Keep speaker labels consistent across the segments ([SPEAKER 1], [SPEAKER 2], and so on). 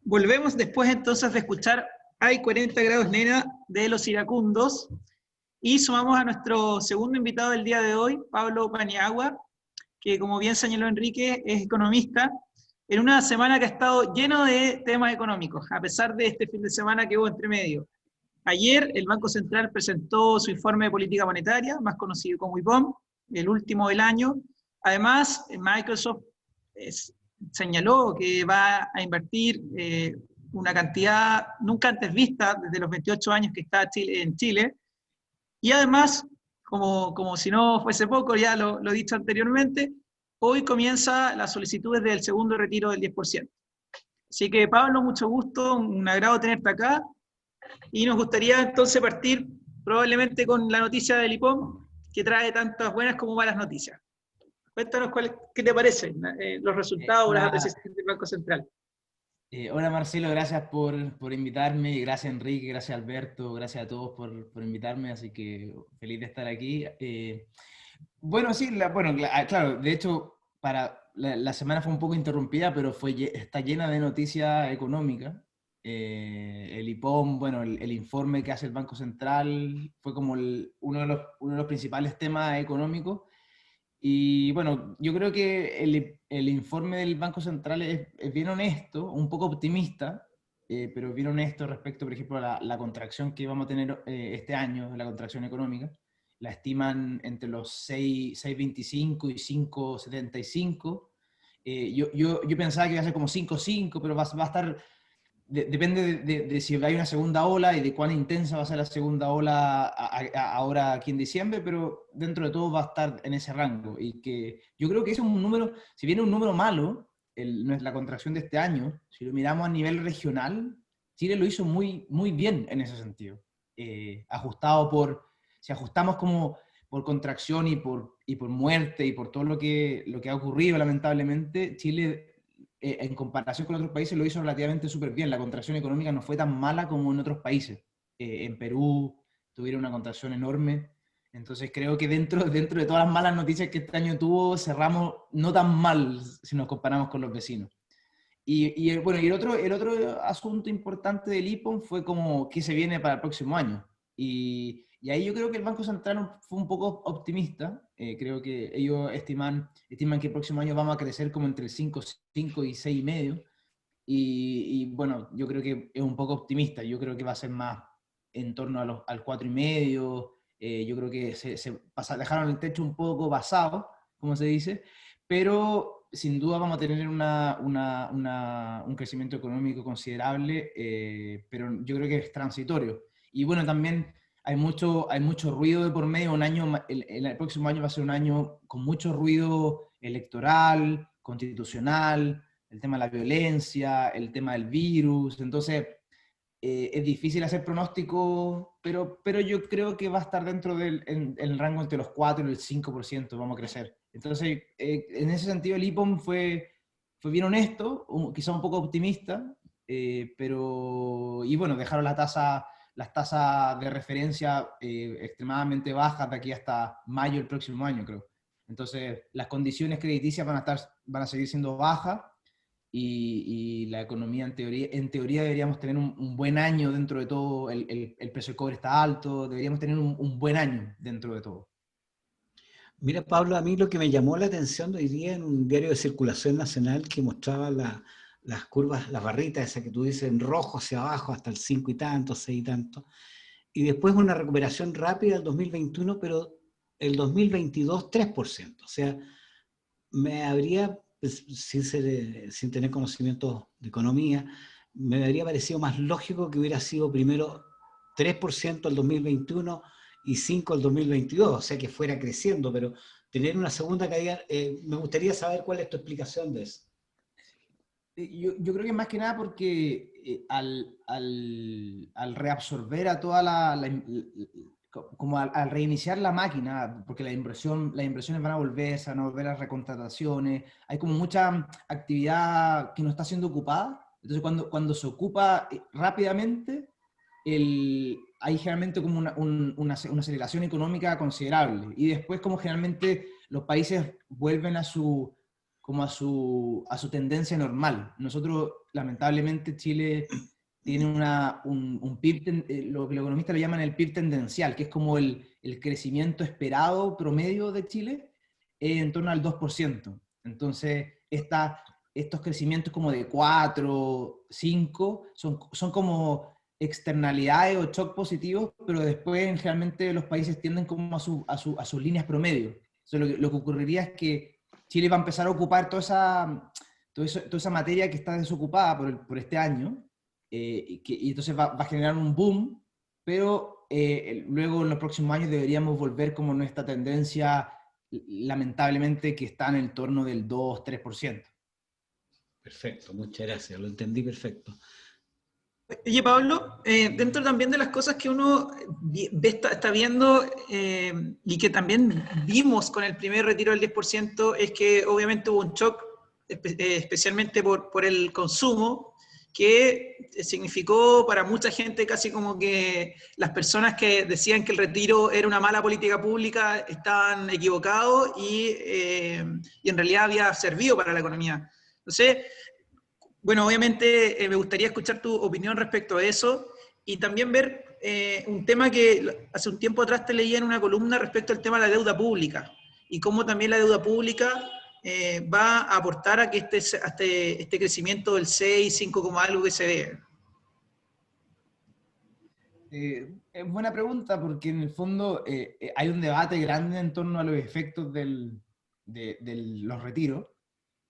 [SPEAKER 1] Volvemos después entonces de escuchar Hay 40 grados nena de Los Iracundos y sumamos a nuestro segundo invitado del día de hoy, Pablo Paniagua, que como bien señaló Enrique, es economista, en una semana que ha estado lleno de temas económicos, a pesar de este fin de semana que hubo entre medio. Ayer el Banco Central presentó su informe de política monetaria, más conocido como IPOM, el último del año. Además, Microsoft señaló que va a invertir una cantidad nunca antes vista desde los 28 años que está en Chile. Y además, como si no fuese poco, ya lo he dicho anteriormente, hoy comienza las solicitudes del segundo retiro del 10%. Así que Pablo, mucho gusto, un agrado tenerte acá. Y nos gustaría entonces partir probablemente con la noticia del IPOM, que trae tantas buenas como malas noticias. Cuéntanos qué te parecen los resultados, las apreciaciones del Banco Central.
[SPEAKER 2] Hola Marcelo, gracias por invitarme, gracias Enrique, gracias Alberto, gracias a todos por invitarme, así que feliz de estar aquí. Bueno, sí, claro, de hecho la semana fue un poco interrumpida, pero está llena de noticias económicas. El IPOM, bueno, el informe que hace el Banco Central fue como uno de los principales temas económicos. Y bueno, yo creo que el informe del Banco Central es bien honesto, un poco optimista, pero bien honesto respecto, por ejemplo, a la contracción que vamos a tener este año, la contracción económica. La estiman entre los 6,25 y 5,75. Yo pensaba que iba a ser como 5,5, pero va a estar depende de si hay una segunda ola y de cuán intensa va a ser la segunda ola ahora aquí en diciembre, pero dentro de todo va a estar en ese rango. Y que yo creo que es un número, si viene un número malo, no es la contracción de este año, si lo miramos a nivel regional, Chile lo hizo muy, muy bien en ese sentido. Si ajustamos como por contracción y por muerte y por todo lo que ha ocurrido lamentablemente, Chile en comparación con otros países lo hizo relativamente súper bien. La contracción económica no fue tan mala como en otros países. En Perú tuvieron una contracción enorme. Entonces creo que dentro de todas las malas noticias que este año tuvo, cerramos no tan mal si nos comparamos con los vecinos. Bueno, y el otro asunto importante del IPOM fue como qué se viene para el próximo año. Y ahí yo creo que el Banco Central fue un poco optimista. Creo que ellos estiman que el próximo año vamos a crecer como entre el 5,5 y 6,5. Y bueno, yo creo que es un poco optimista. Yo creo que va a ser más en torno al 4,5. Yo creo que dejaron el techo un poco basado, como se dice, pero sin duda vamos a tener un crecimiento económico considerable, pero yo creo que es transitorio. Y bueno, también hay mucho ruido de por medio. El próximo año va a ser un año con mucho ruido electoral, constitucional, el tema de la violencia, el tema del virus. Entonces, es difícil hacer pronósticos, pero yo creo que va a estar dentro en el rango entre los 4 y el 5%, vamos a crecer. Entonces, en ese sentido, el IPOM fue bien honesto, quizá un poco optimista, y bueno, dejaron las tasas de referencia extremadamente bajas de aquí hasta mayo del próximo año, creo. Entonces, las condiciones crediticias van a seguir siendo bajas, y la economía en teoría deberíamos tener un buen año dentro de todo. El precio del cobre está alto, deberíamos tener un buen año dentro de todo.
[SPEAKER 3] Mira, Pablo, a mí lo que me llamó la atención de hoy día en un diario de circulación nacional que mostraba las curvas, las barritas, esas que tú dices, en rojo hacia abajo, hasta el 5 y tanto, 6 y tanto, y después una recuperación rápida del 2021, pero el 2022 3%. O sea, me habría, pues, sin tener conocimientos de economía, me habría parecido más lógico que hubiera sido primero 3% el 2021 y 5% el 2022, o sea que fuera creciendo, pero tener una segunda caída, me gustaría saber cuál es tu explicación de eso.
[SPEAKER 2] Yo creo que más que nada porque al reabsorber a toda como al reiniciar la máquina, porque las inversiones van a volver, se van a volver las recontrataciones, hay como mucha actividad que no está siendo ocupada. Entonces cuando se ocupa rápidamente, hay generalmente como una aceleración económica considerable, y después como generalmente los países vuelven a su como a su tendencia normal. Nosotros, lamentablemente, Chile tiene un PIB, lo que los economistas le llaman el PIB tendencial, que es como el crecimiento esperado promedio de Chile, en torno al 2%. Entonces, estos crecimientos como de 4, 5, son como externalidades o shock positivos, pero después generalmente los países tienden como a sus líneas promedio. Entonces, lo que ocurriría es que Chile va a empezar a ocupar toda esa materia que está desocupada por este año, y entonces va a generar un boom, pero luego en los próximos años deberíamos volver como nuestra tendencia, lamentablemente, que está en el torno del 2-3%.
[SPEAKER 3] Perfecto, muchas gracias, lo entendí perfecto.
[SPEAKER 1] Oye, Pablo, dentro también de las cosas que uno está viendo, y que también vimos con el primer retiro del 10%, es que obviamente hubo un shock, especialmente por el consumo, que significó para mucha gente casi como que las personas que decían que el retiro era una mala política pública estaban equivocados, y en realidad había servido para la economía. Entonces, bueno, obviamente me gustaría escuchar tu opinión respecto a eso, y también ver un tema que hace un tiempo atrás te leía en una columna respecto al tema de la deuda pública, y cómo también la deuda pública va a aportar a que este crecimiento del 6, 5, algo que se ve.
[SPEAKER 2] Es buena pregunta, porque en el fondo hay un debate grande en torno a los efectos de los retiros,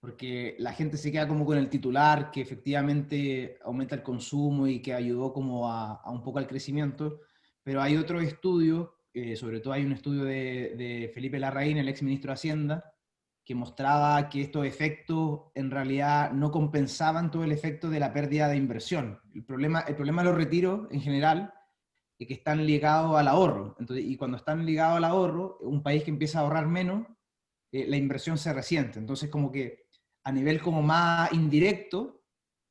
[SPEAKER 2] porque la gente se queda como con el titular, que efectivamente aumenta el consumo y que ayudó como a un poco al crecimiento, pero hay otro estudio, sobre todo hay un estudio de Felipe Larraín, el ex ministro de Hacienda, que mostraba que estos efectos en realidad no compensaban todo el efecto de la pérdida de inversión. El problema de los retiros en general es que están ligados al ahorro. Entonces, y cuando están ligados al ahorro, un país que empieza a ahorrar menos, la inversión se resiente. Entonces, como que a nivel como más indirecto,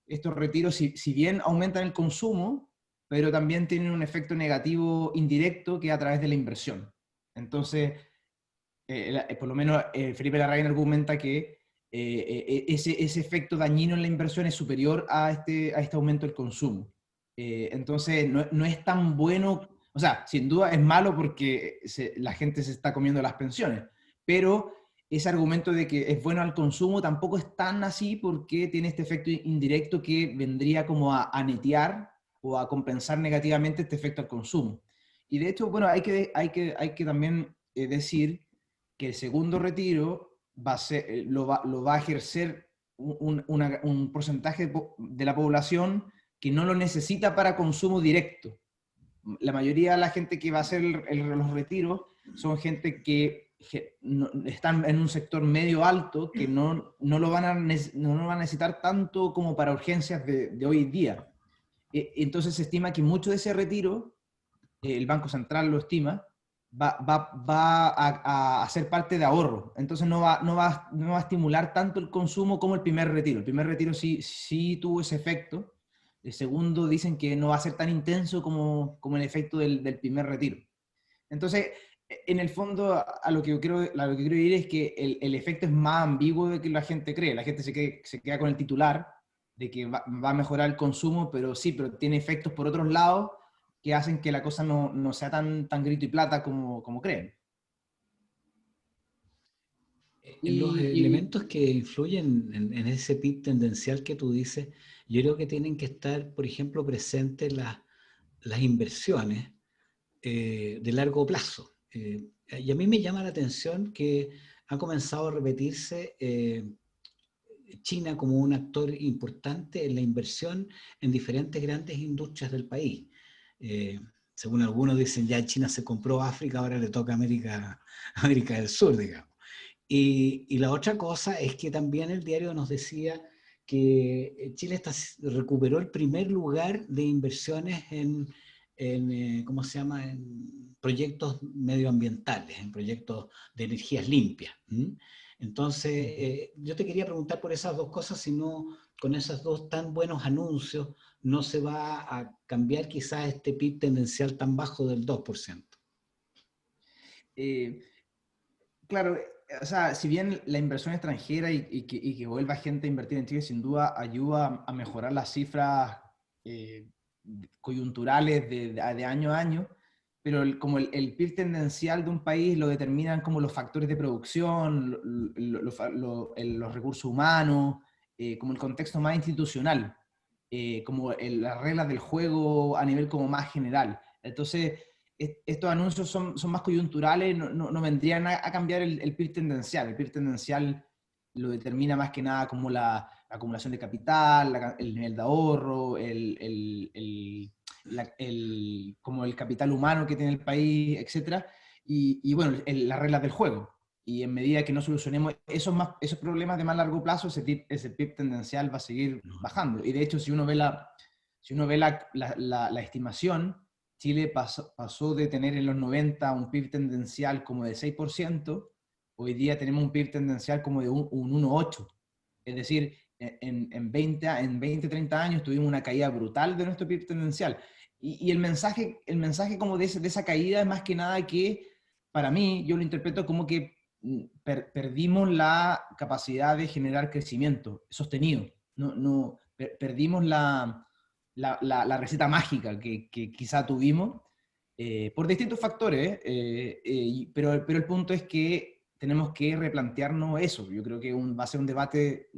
[SPEAKER 2] estos retiros, si bien aumentan el consumo, pero también tienen un efecto negativo indirecto, que es a través de la inversión. Entonces, por lo menos Felipe Larraín argumenta que ese efecto dañino en la inversión es superior a este aumento del consumo. Entonces, no es tan bueno, o sea, sin duda es malo porque la gente se está comiendo las pensiones, pero ese argumento de que es bueno al consumo tampoco es tan así, porque tiene este efecto indirecto que vendría como a netear o a compensar negativamente este efecto al consumo. Y de hecho, bueno, hay que también decir que el segundo retiro lo va a ejercer un porcentaje de la población que no lo necesita para consumo directo. La mayoría de la gente que va a hacer los retiros son gente que están en un sector medio alto, que no lo van a necesitar tanto como para urgencias de hoy en día. Entonces se estima que mucho de ese retiro, el Banco Central lo estima, va a ser parte de ahorro. Entonces no va a estimular tanto el consumo como el primer retiro. El primer retiro sí tuvo ese efecto. El segundo dicen que no va a ser tan intenso como el efecto del primer retiro. Entonces, en el fondo, a lo que yo quiero ir es que el efecto es más ambiguo de que la gente cree. La gente se queda con el titular de que va a mejorar el consumo, pero tiene efectos por otros lados que hacen que la cosa no sea tan grito y plata como creen.
[SPEAKER 3] Los elementos que influyen en ese PIB tendencial que tú dices, yo creo que tienen que estar, por ejemplo, presentes las inversiones de largo plazo. Y a mí me llama la atención que ha comenzado a repetirse China como un actor importante en la inversión en diferentes grandes industrias del país. Según algunos dicen, ya China se compró África, ahora le toca América del Sur, digamos. Y la otra cosa es que también el diario nos decía que Chile recuperó el primer lugar de inversiones en ¿cómo se llama?, en proyectos medioambientales, en proyectos de energías limpias. Entonces, yo te quería preguntar por esas dos cosas, si no, con esos dos tan buenos anuncios, no se va a cambiar quizás este PIB tendencial tan bajo del 2%.
[SPEAKER 2] Claro, o sea, si bien la inversión extranjera y que vuelva gente a invertir en Chile sin duda ayuda a mejorar las cifras eh, coyunturales de año a año, pero como el PIB tendencial de un país lo determinan como los factores de producción, los recursos humanos, como el contexto más institucional, como las reglas del juego a nivel como más general. Entonces, estos anuncios son más coyunturales, no vendrían a cambiar el PIB tendencial. El PIB tendencial lo determina más que nada como la acumulación de capital, el nivel de ahorro, como el capital humano que tiene el país, etc. Y bueno, las reglas del juego. Y en medida que no solucionemos esos problemas de más largo plazo, ese PIB tendencial va a seguir bajando. Y de hecho, si uno ve la estimación, Chile pasó de tener en los 90 un PIB tendencial como de 6%, hoy día tenemos un PIB tendencial como de un 1,8%. Es decir, en 20, 30 años tuvimos una caída brutal de nuestro PIB tendencial. Y el mensaje como de esa caída es más que nada que, para mí, yo lo interpreto como que perdimos la capacidad de generar crecimiento sostenido. Perdimos la receta mágica que quizá tuvimos por distintos factores, pero el punto es que tenemos que replantearnos eso. Yo creo que va a ser un debate,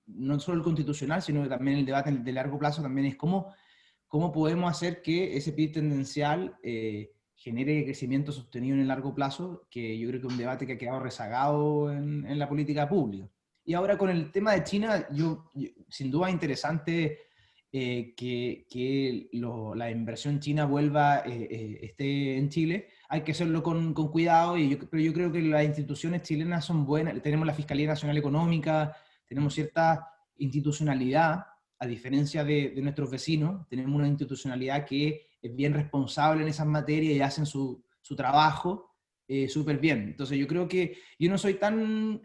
[SPEAKER 2] no solo el constitucional, sino también el debate de largo plazo también es cómo podemos hacer que ese PIB tendencial genere crecimiento sostenido en el largo plazo, que yo creo que es un debate que ha quedado rezagado en la política pública. Y ahora con el tema de China, sin duda es interesante que la inversión china vuelva, esté en Chile. Hay que hacerlo con cuidado, pero yo creo que las instituciones chilenas son buenas. Tenemos la Fiscalía Nacional Económica, tenemos cierta institucionalidad, a diferencia de nuestros vecinos. Tenemos una institucionalidad que es bien responsable en esas materias y hacen su trabajo súper bien. Entonces yo creo que yo no soy tan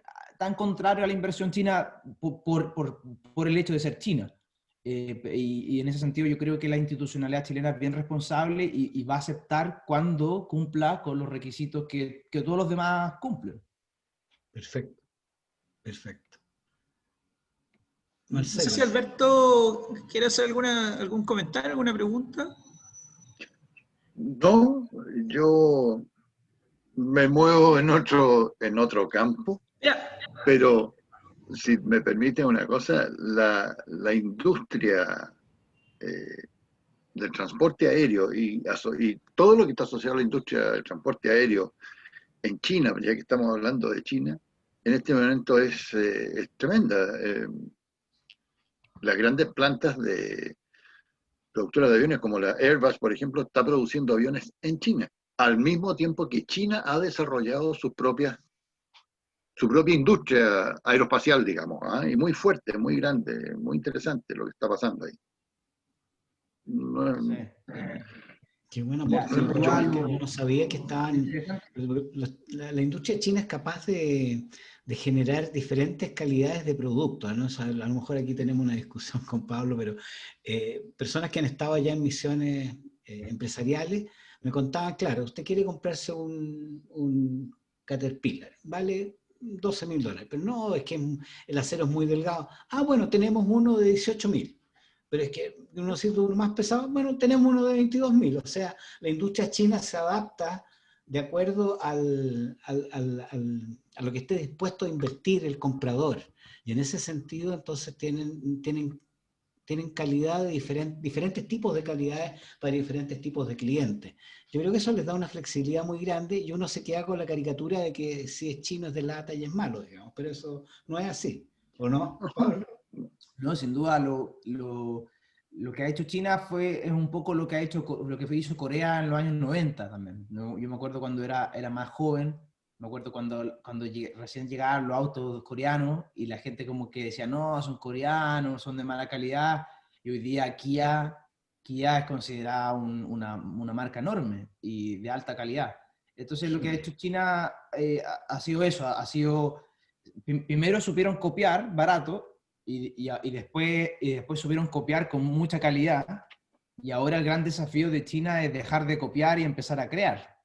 [SPEAKER 2] contrario a la inversión china por el hecho de ser China. Y en ese sentido yo creo que la institucionalidad chilena es bien responsable y va a aceptar cuando cumpla con los requisitos que todos los demás cumplen.
[SPEAKER 3] Perfecto, perfecto.
[SPEAKER 1] No sé si Alberto quiere hacer algún comentario, alguna pregunta.
[SPEAKER 4] No, yo me muevo en otro campo, pero si me permite una cosa, la industria del transporte aéreo y todo lo que está asociado a la industria del transporte aéreo en China, ya que estamos hablando de China, en este momento es tremenda. Las grandes plantas de productora de aviones como la Airbus, por ejemplo, está produciendo aviones en China, al mismo tiempo que China ha desarrollado su propia industria aeroespacial, digamos, y muy fuerte, muy grande, muy interesante lo que está pasando ahí.
[SPEAKER 2] Sí.
[SPEAKER 3] Qué bueno, porque yo no sabía que la industria china es capaz de generar diferentes calidades de productos, ¿no? O sea, a lo mejor aquí tenemos una discusión con Pablo, pero personas que han estado allá en misiones empresariales me contaban, claro, usted quiere comprarse un Caterpillar, vale $12.000, pero no, es que el acero es muy delgado. Ah, bueno, tenemos uno de 18.000. Pero es que uno siente uno más pesado, bueno, tenemos uno de 22.000. O sea, la industria china se adapta de acuerdo a lo que esté dispuesto a invertir el comprador. Y en ese sentido, entonces, tienen calidad de diferentes tipos de calidades para diferentes tipos de clientes. Yo creo que eso les da una flexibilidad muy grande y uno se queda con la caricatura de que si es chino es de lata y es malo, digamos. Pero eso no es así, ¿o no, Pablo?
[SPEAKER 2] No, sin duda lo que ha hecho China es un poco lo que hizo Corea en los años 90 también, ¿no? Yo me acuerdo cuando era más joven, me acuerdo cuando recién llegaban los autos coreanos y la gente como que decía, no, son coreanos, son de mala calidad, y hoy día Kia es considerada una marca enorme y de alta calidad. Entonces lo que ha hecho China ha sido eso, primero supieron copiar barato, y después supieron copiar con mucha calidad, y ahora el gran desafío de China es dejar de copiar y empezar a crear.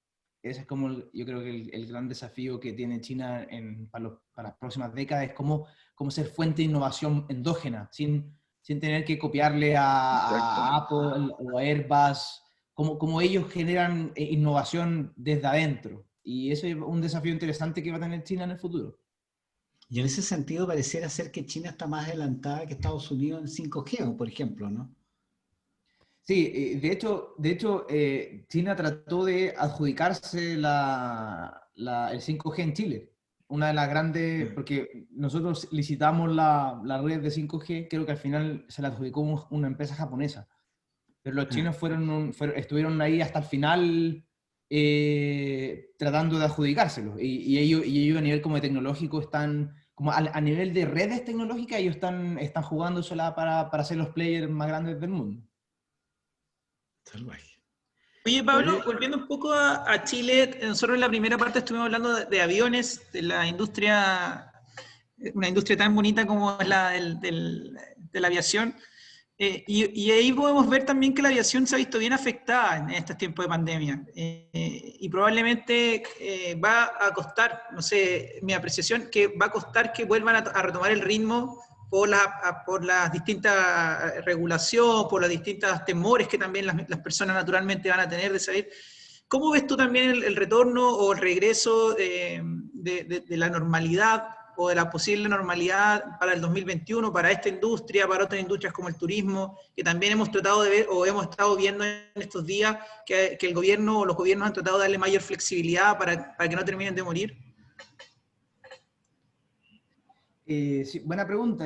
[SPEAKER 2] ese es como, yo creo que el gran desafío que tiene China para las próximas décadas, es cómo ser fuente de innovación endógena, sin tener que copiarle a Apple o a Airbus, como ellos generan innovación desde adentro. Y ese es un desafío interesante que va a tener China en el futuro.
[SPEAKER 3] Y en ese sentido pareciera ser que China está más adelantada que Estados Unidos en 5G, por ejemplo, ¿no?
[SPEAKER 2] Sí, de hecho, China trató de adjudicarse el 5G en Chile. Una de las grandes, porque nosotros licitamos la red de 5G, creo que al final se la adjudicó una empresa japonesa. Pero los chinos estuvieron ahí hasta el final tratando de adjudicárselo. Y ellos a nivel como tecnológico están, como a nivel de redes tecnológicas, ellos están jugándosela para ser los players más grandes del mundo.
[SPEAKER 3] Salvaje.
[SPEAKER 1] Oye, Pablo, volviendo un poco a Chile, nosotros en la primera parte estuvimos hablando de aviones, de la industria, una industria tan bonita como es la de la aviación. Y ahí podemos ver también que la aviación se ha visto bien afectada en estos tiempos de pandemia. Y probablemente va a costar, no sé, mi apreciación, que va a costar que vuelvan a retomar el ritmo por las distintas regulaciones, por los distintos temores que también las personas naturalmente van a tener de saber. ¿Cómo ves tú también el retorno o el regreso de la normalidad o de la posible normalidad para el 2021, para esta industria, para otras industrias como el turismo, que también hemos tratado de ver o hemos estado viendo en estos días que el gobierno o los gobiernos han tratado de darle mayor flexibilidad para que no terminen de morir?
[SPEAKER 2] Sí, buena pregunta.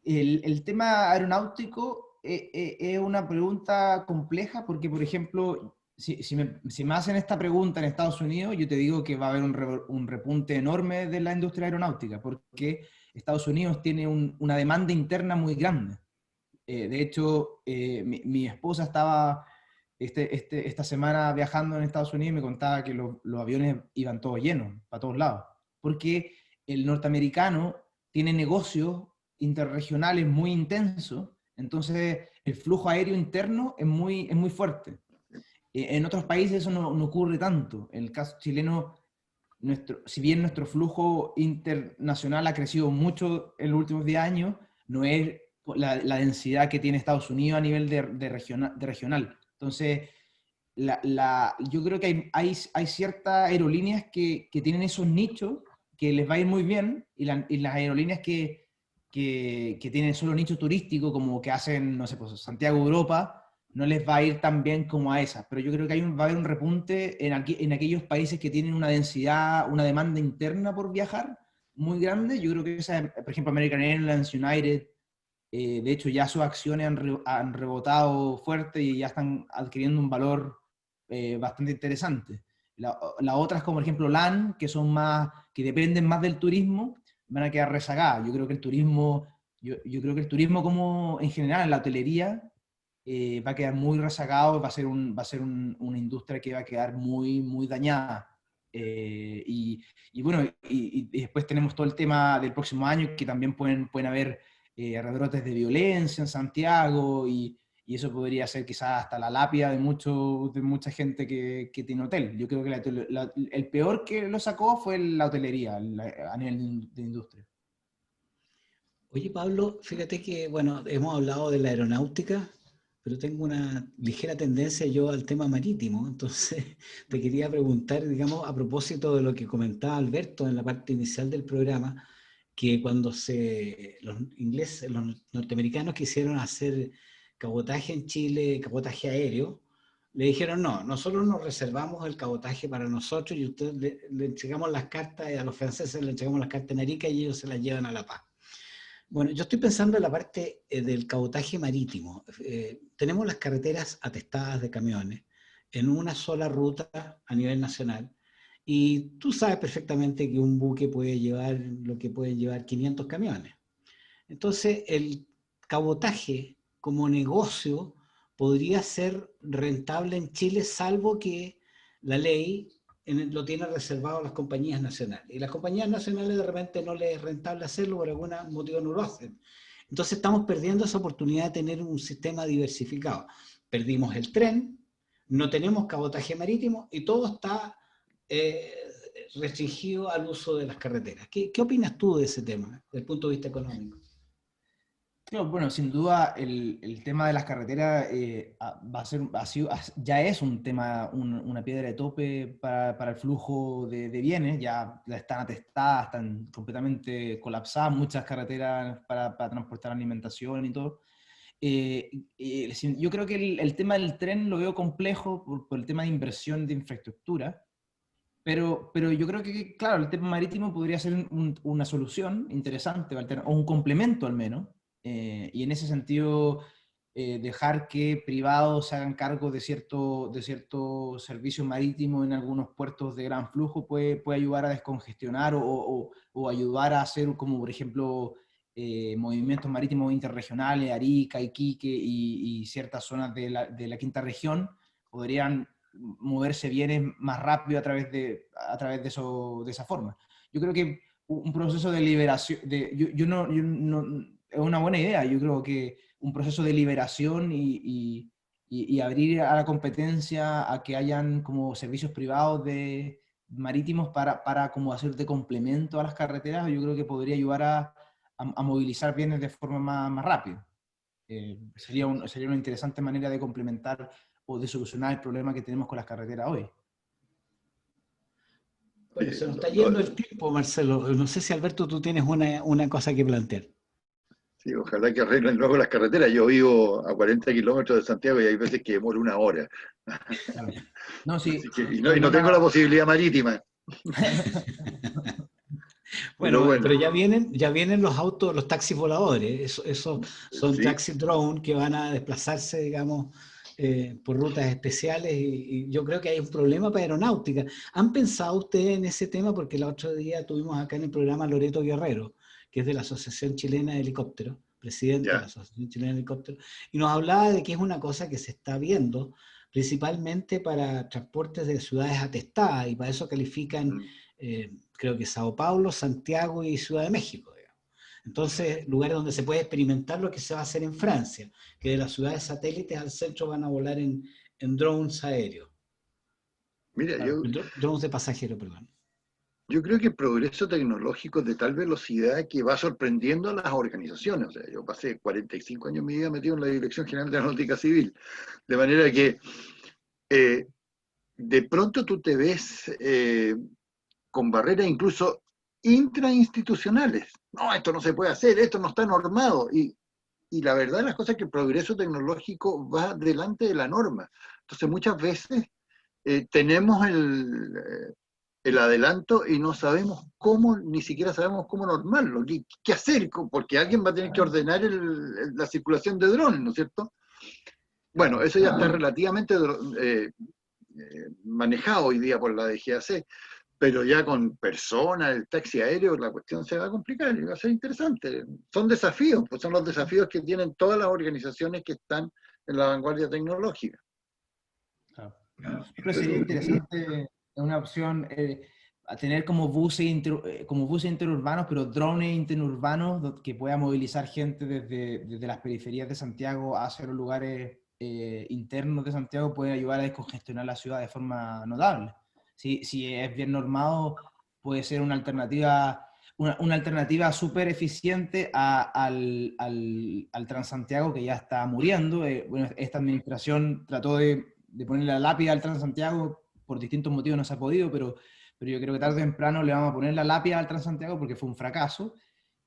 [SPEAKER 2] El tema aeronáutico es una pregunta compleja porque, por ejemplo, si me hacen esta pregunta en Estados Unidos, yo te digo que va a haber un repunte enorme de la industria aeronáutica porque Estados Unidos tiene una demanda interna muy grande. De hecho, mi esposa estaba esta semana viajando en Estados Unidos y me contaba que los aviones iban todos llenos, para todos lados, porque el norteamericano tiene negocios interregionales muy intensos, entonces el flujo aéreo interno es muy fuerte. En otros países eso no ocurre tanto. En el caso chileno, si bien nuestro flujo internacional ha crecido mucho en los últimos 10 años, no es la densidad que tiene Estados Unidos a nivel de regional. Entonces, yo creo que hay ciertas aerolíneas que tienen esos nichos que les va a ir muy bien, y las aerolíneas que tienen solo nicho turístico, como que hacen, no sé, pues Santiago, Europa, no les va a ir tan bien como a esas. Pero yo creo que va a haber un repunte en aquellos países que tienen una densidad, una demanda interna por viajar muy grande. Yo creo que por ejemplo, American Airlines, United, de hecho ya sus acciones han rebotado fuerte y ya están adquiriendo un valor bastante interesante. Las otras, como por ejemplo LAN, que dependen más del turismo, van a quedar rezagadas. Yo creo que el turismo, como en general, la hotelería, va a quedar muy rezagado, va a ser una industria que va a quedar muy dañada. Bueno, y después tenemos todo el tema del próximo año, que también pueden haber rebrotes de violencia en Santiago, y eso podría ser quizás hasta la lápida de mucha gente que tiene hotel. Yo creo que el peor que lo sacó fue la hotelería a nivel de industria.
[SPEAKER 3] Oye, Pablo, fíjate que, bueno, hemos hablado de la aeronáutica, pero tengo una ligera tendencia yo al tema marítimo. Entonces, te quería preguntar, digamos, a propósito de lo que comentaba Alberto en la parte inicial del programa, que cuando los norteamericanos quisieron hacer cabotaje en Chile, cabotaje aéreo, le dijeron, no, nosotros nos reservamos el cabotaje para nosotros y ustedes le entregamos las cartas, y a los franceses le entregamos las cartas en Arica y ellos se las llevan a La Paz. Bueno, yo estoy pensando en la parte del cabotaje marítimo. Tenemos las carreteras atestadas de camiones en una sola ruta a nivel nacional, y tú sabes perfectamente que un buque puede llevar lo que pueden llevar 500 camiones. Entonces, el cabotaje como negocio podría ser rentable en Chile, salvo que la ley lo tiene reservado a las compañías nacionales. Y las compañías nacionales de repente no les es rentable hacerlo, por algún motivo no lo hacen. Entonces estamos perdiendo esa oportunidad de tener un sistema diversificado. Perdimos el tren, no tenemos cabotaje marítimo y todo está restringido al uso de las carreteras. ¿Qué opinas tú de ese tema, desde el punto de vista económico?
[SPEAKER 2] Claro, bueno, sin duda el tema de las carreteras va a ser, ya es un tema, una piedra de tope para el flujo de bienes, ya están atestadas, están completamente colapsadas muchas carreteras para transportar alimentación y todo. Yo creo que el tema del tren lo veo complejo por el tema de inversión de infraestructura, pero yo creo que, claro, el tema marítimo podría ser una solución interesante, o un complemento al menos, y en ese sentido dejar que privados se hagan cargo de cierto servicio marítimo en algunos puertos de gran flujo puede ayudar a descongestionar o ayudar a hacer, como por ejemplo, movimientos marítimos interregionales, Arica, Iquique y ciertas zonas de la quinta región, podrían moverse bienes más rápido a través de esa forma. Yo creo que un proceso de liberación, es una buena idea, yo creo que un proceso de liberación y abrir a la competencia a que hayan como servicios privados marítimos para como hacer de complemento a las carreteras, yo creo que podría ayudar a movilizar bienes de forma más rápida. Sería una interesante manera de complementar o de solucionar el problema que tenemos con las carreteras hoy.
[SPEAKER 3] Bueno, se nos está yendo el tiempo, Marcelo. No sé si, Alberto, tú tienes una cosa que plantear.
[SPEAKER 4] Sí, ojalá que arreglen luego las carreteras. Yo vivo a 40 kilómetros de Santiago y hay veces que demoro 1 hora.
[SPEAKER 2] Claro. No, sí,
[SPEAKER 4] Y no tengo la posibilidad marítima.
[SPEAKER 3] Bueno, pero ya vienen los autos, los taxis voladores. Esos son taxis drone que van a desplazarse, digamos, por rutas especiales y yo creo que hay un problema para aeronáutica. ¿Han pensado ustedes en ese tema? Porque el otro día tuvimos acá en el programa Loreto Guerrero, que es de la Asociación Chilena de Helicópteros, presidente de la Asociación Chilena de Helicópteros, y nos hablaba de que es una cosa que se está viendo principalmente para transportes de ciudades atestadas, y para eso califican, creo que Sao Paulo, Santiago y Ciudad de México. Entonces, lugares donde se puede experimentar lo que se va a hacer en Francia, que de las ciudades satélites al centro van a volar en drones aéreos.
[SPEAKER 4] Mira,
[SPEAKER 3] drones de pasajero, perdón.
[SPEAKER 4] Yo creo que el progreso tecnológico es de tal velocidad que va sorprendiendo a las organizaciones. O sea, yo pasé 45 años de mi vida metido en la Dirección General de Aeronáutica Civil, de manera que de pronto tú te ves con barreras incluso intrainstitucionales. No, esto no se puede hacer, esto no está normado. Y la verdad de las cosas es que el progreso tecnológico va delante de la norma. Entonces muchas veces tenemos el adelanto y no sabemos cómo, ni siquiera sabemos cómo normarlo, qué hacer, porque alguien va a tener que ordenar la circulación de drones, ¿no es cierto? Bueno, eso ya está relativamente manejado hoy día por la DGAC, pero ya con personas, el taxi aéreo, la cuestión se va a complicar y va a ser interesante. Son desafíos, pues son los desafíos que tienen todas las organizaciones que están en la vanguardia tecnológica.
[SPEAKER 2] Pero sería interesante una opción a tener como buses interurbanos, pero drones interurbanos que pueda movilizar gente desde las periferias de Santiago hacia los lugares internos de Santiago, puede ayudar a descongestionar la ciudad de forma notable. Si es bien normado, puede ser una alternativa súper eficiente al Transantiago, que ya está muriendo. Bueno, esta administración trató de ponerle la lápida al Transantiago, por distintos motivos no se ha podido, pero yo creo que tarde o temprano le vamos a poner la lápida al Transantiago porque fue un fracaso.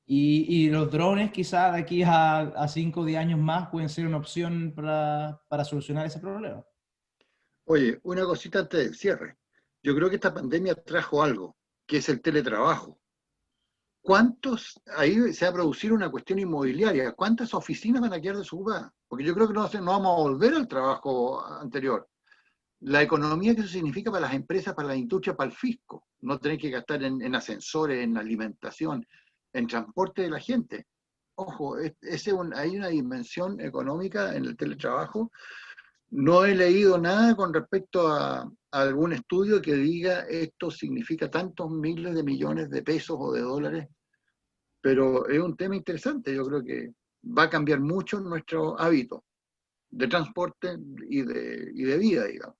[SPEAKER 2] Y los drones quizás de aquí a 5 o 10 años más pueden ser una opción para solucionar ese problema.
[SPEAKER 4] Oye, una cosita antes del cierre. Yo creo que esta pandemia trajo algo, que es el teletrabajo. Ahí se va a producir una cuestión inmobiliaria, ¿cuántas oficinas van a quedar desocupadas? Porque yo creo que no vamos a volver al trabajo anterior. La economía que eso significa para las empresas, para la industria, para el fisco, no tener que gastar en ascensores, en alimentación, en transporte de la gente. Ojo, hay una dimensión económica en el teletrabajo. No he leído nada con respecto a algún estudio que diga esto significa tantos miles de millones de pesos o de dólares, pero es un tema interesante. Yo creo que va a cambiar mucho nuestro hábito de transporte y de vida, digamos.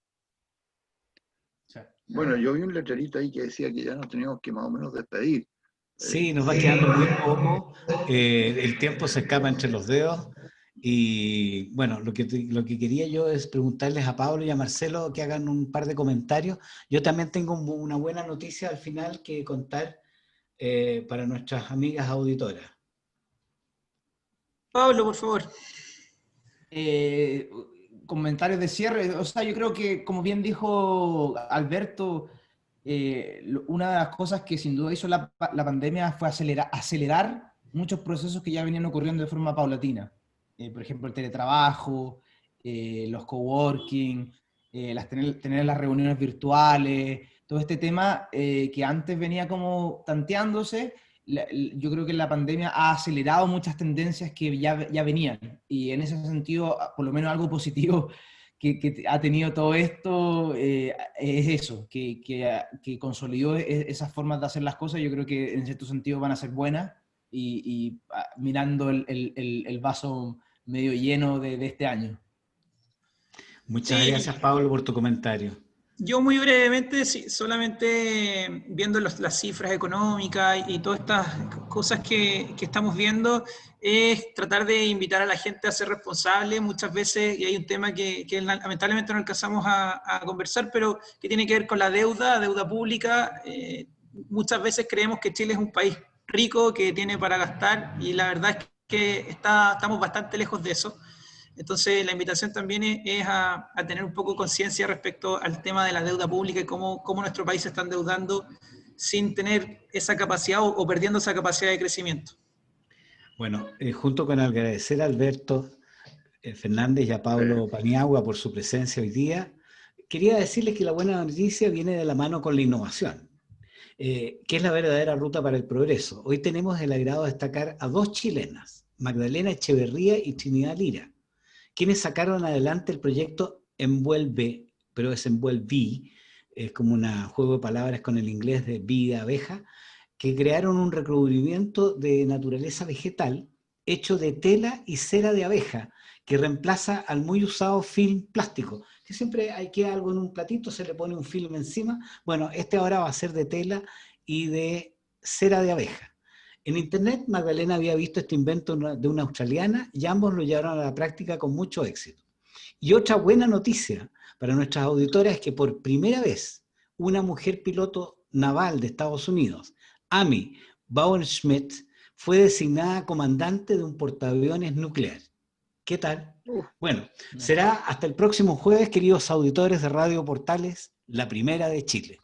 [SPEAKER 4] Bueno, yo vi un letrerito ahí que decía que ya nos teníamos que más o menos despedir.
[SPEAKER 3] Sí, nos va quedando muy poco. El tiempo se escapa entre los dedos. Y bueno, lo que quería yo es preguntarles a Pablo y a Marcelo que hagan un par de comentarios. Yo también tengo una buena noticia al final que contar para nuestras amigas auditoras.
[SPEAKER 1] Pablo, por favor.
[SPEAKER 2] Comentarios de cierre. O sea, yo creo que, como bien dijo Alberto, una de las cosas que sin duda hizo la pandemia fue acelerar muchos procesos que ya venían ocurriendo de forma paulatina. Por ejemplo, el teletrabajo, los coworking, tener las reuniones virtuales, todo este tema que antes venía como tanteándose. Yo creo que la pandemia ha acelerado muchas tendencias que ya venían, y en ese sentido, por lo menos algo positivo que ha tenido todo esto es eso, que consolidó esas formas de hacer las cosas. Yo creo que en cierto sentido van a ser buenas, y mirando el vaso medio lleno de este año.
[SPEAKER 3] Muchas
[SPEAKER 1] Sí.
[SPEAKER 3] gracias, Pablo, por tu comentario.
[SPEAKER 1] Yo muy brevemente, sí, solamente viendo las cifras económicas y todas estas cosas que estamos viendo, es tratar de invitar a la gente a ser responsable muchas veces, y hay un tema que lamentablemente no alcanzamos a conversar, pero que tiene que ver con la deuda pública. Muchas veces creemos que Chile es un país rico, que tiene para gastar, y la verdad es que estamos bastante lejos de eso. Entonces, la invitación también es a tener un poco de conciencia respecto al tema de la deuda pública y cómo nuestro país se está endeudando sin tener esa capacidad o perdiendo esa capacidad de crecimiento.
[SPEAKER 3] Bueno, junto con agradecer a Alberto Fernández y a Pablo Paniagua por su presencia hoy día, quería decirles que la buena noticia viene de la mano con la innovación, que es la verdadera ruta para el progreso. Hoy tenemos el agrado de destacar a dos chilenas, Magdalena Echeverría y Trinidad Lira, quienes sacaron adelante el proyecto Envuelve, pero es Envuelvi, es como un juego de palabras con el inglés de bee de abeja, que crearon un recubrimiento de naturaleza vegetal hecho de tela y cera de abeja, que reemplaza al muy usado film plástico, que siempre hay que algo en un platito, se le pone un film encima. Bueno, este ahora va a ser de tela y de cera de abeja. En internet, Magdalena había visto este invento de una australiana y ambos lo llevaron a la práctica con mucho éxito. Y otra buena noticia para nuestras auditoras es que por primera vez una mujer piloto naval de Estados Unidos, Amy Bauer-Schmidt, fue designada comandante de un portaaviones nuclear. ¿Qué tal? Bueno, será hasta el próximo jueves, queridos auditores de Radio Portales, la primera de Chile.